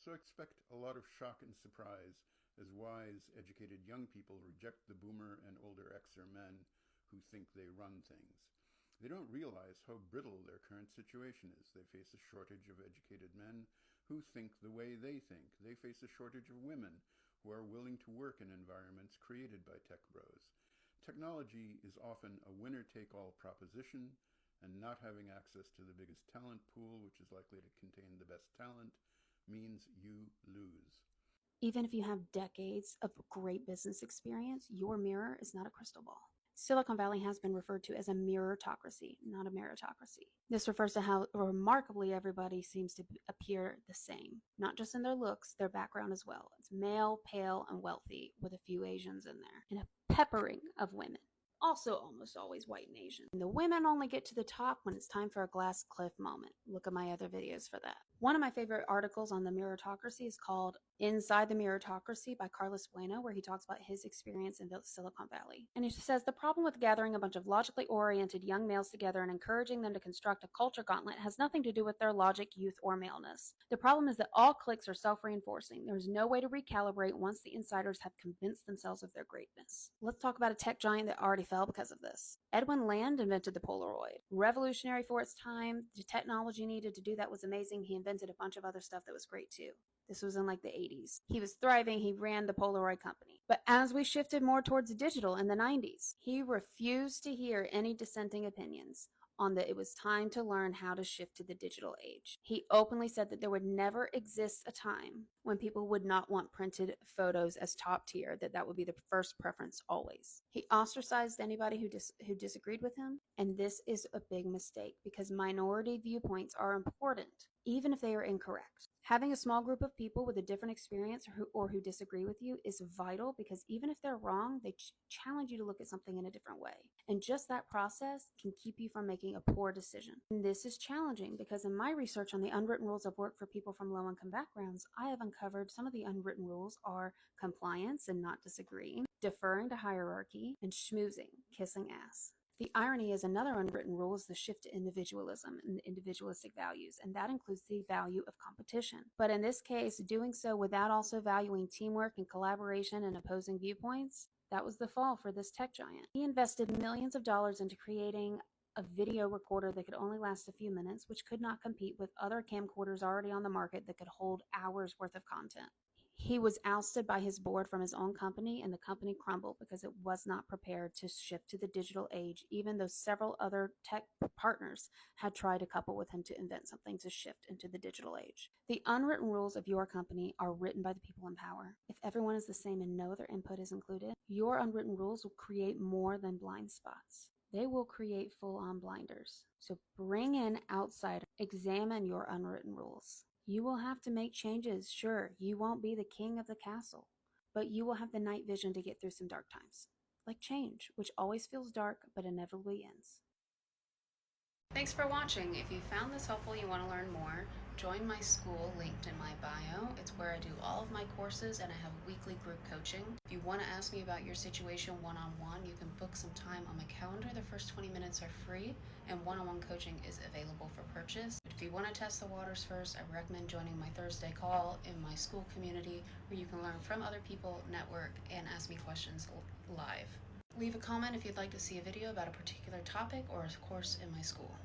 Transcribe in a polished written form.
So expect a lot of shock and surprise as wise, educated young people reject the boomer and older Xer men who think they run things. They don't realize how brittle their current situation is. They face a shortage of educated men who think the way they think. They face a shortage of women who are willing to work in environments created by tech bros. Technology is often a winner-take-all proposition, and not having access to the biggest talent pool, which is likely to contain the best talent, means you lose. Even if you have decades of great business experience, your mirror is not a crystal ball. Silicon Valley has been referred to as a mirrorocracy, not a meritocracy. This refers to how remarkably everybody seems to appear the same, not just in their looks, their background as well. It's male, pale, and wealthy, with a few Asians in there, and a peppering of women. Also almost always white and Asian. And the women only get to the top when it's time for a glass cliff moment. Look at my other videos for that. One of my favorite articles on the meritocracy is called Inside the Meritocracy by Carlos Bueno, where he talks about his experience in Silicon Valley. And he says the problem with gathering a bunch of logically oriented young males together and encouraging them to construct a culture gauntlet has nothing to do with their logic, youth, or maleness. The problem is that all cliques are self-reinforcing. There is no way to recalibrate once the insiders have convinced themselves of their greatness. Let's talk about a tech giant that already fell because of this. Edwin Land invented the Polaroid. Revolutionary for its time. The technology needed to do that was amazing. He invented a bunch of other stuff that was great too. This was in like the 80s. He was thriving. He ran the Polaroid company. But as we shifted more towards digital in the 90s, he refused to hear any dissenting opinions on that it was time to learn how to shift to the digital age. He openly said that there would never exist a time when people would not want printed photos as top tier, that would be the first preference always. He ostracized anybody who disagreed with him, and this is a big mistake because minority viewpoints are important, even if they are incorrect. Having a small group of people with a different experience or who disagree with you is vital because even if they're wrong, they challenge you to look at something in a different way. And just that process can keep you from making a poor decision. And this is challenging because in my research on the unwritten rules of work for people from low-income backgrounds, I have uncovered some of the unwritten rules are compliance and not disagreeing, deferring to hierarchy, and schmoozing, kissing ass. The irony is another unwritten rule is the shift to individualism and individualistic values, and that includes the value of competition. But in this case, doing so without also valuing teamwork and collaboration and opposing viewpoints, that was the fall for this tech giant. He invested millions of dollars into creating a video recorder that could only last a few minutes, which could not compete with other camcorders already on the market that could hold hours worth of content. He was ousted by his board from his own company, and the company crumbled because it was not prepared to shift to the digital age, even though several other tech partners had tried to couple with him to invent something to shift into the digital age. The unwritten rules of your company are written by the people in power. If everyone is the same and no other input is included, your unwritten rules will create more than blind spots. They will create full-on blinders. So bring in outsiders. Examine your unwritten rules. You will have to make changes, sure. You won't be the king of the castle, but you will have the night vision to get through some dark times. Like change, which always feels dark, but inevitably ends. Thanks for watching. If you found this helpful and you want to learn more, join my school linked in my bio. It's where I do all of my courses and I have weekly group coaching. If you want to ask me about your situation one-on-one, you can book some time on my calendar. The first 20 minutes are free and one-on-one coaching is available for purchase. But if you want to test the waters first, I recommend joining my Thursday call in my school community where you can learn from other people, network, and ask me questions live. Leave a comment if you'd like to see a video about a particular topic or a course in my school.